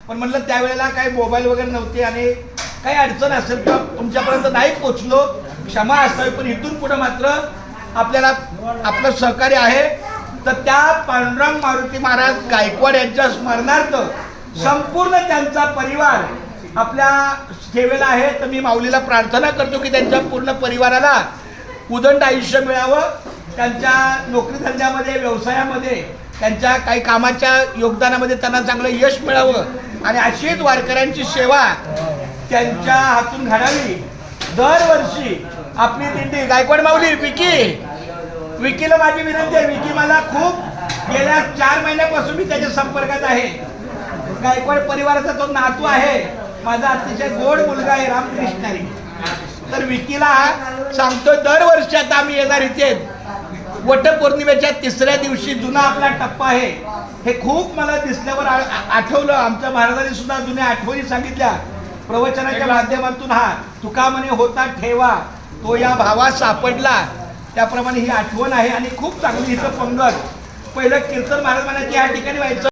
पण म्हणलं त्यावेळेला काही मोबाईल वगैरे नव्हते आणि काही अडचण असेल किंवा तुमच्यापर्यंत नाही पोचलो, क्षमा असावी. पण इथून पुढे मात्र आपल्याला आपलं सहकार्य आहे. तर त्या पांडुरंग मारुती महाराज गायकवाड यांच्या स्मरणार्थ संपूर्ण त्यांचा परिवार आपल्या सेवेला आहे. तर मी माऊलीला प्रार्थना करतो की त्यांच्या पूर्ण परिवाराला उदंड आयुष्य मिळावं, त्यांच्या नोकरी धंद्यामध्ये, व्यवसायामध्ये, त्यांच्या काही कामाच्या योगदानामध्ये त्यांना चांगलं यश मिळावं आणि अशीच वारकऱ्यांची सेवा त्यांच्या हातून घडावी. दरवर्षी आपली दिंडी गायकवाड माऊली विकीला माझी विनंती आहे. विकी मला खूप गेल्या 4 महिन्यापासून मी त्याच्या संपर्कात आहे. गायकवाड परिवाराचा तो नातू आहे, माझा अतिशय गोड मुलगा आहे रामकृष्णारी. तर विकीला सांगतो दरवर्षी आता आम्ही येणार इथे वटपौर्णिमेच्या 3ऱ्या दिवशी जुना आपला टप्पा आहे. हे खूप मला दिसल्यावर आठवलं. आमच्या महाराजांनी सुद्धा जुन्या आठवणी सांगितल्या प्रवचनाच्या माध्यमातून. हा तुका म्हणे होता ठेवा तो या भावा सापडला, त्याप्रमाणे ही आठवण आहे. आणि खूप चांगली इथं पंगत पहिलं कीर्तन महाराज म्हणायचे या ठिकाणी व्हायचं.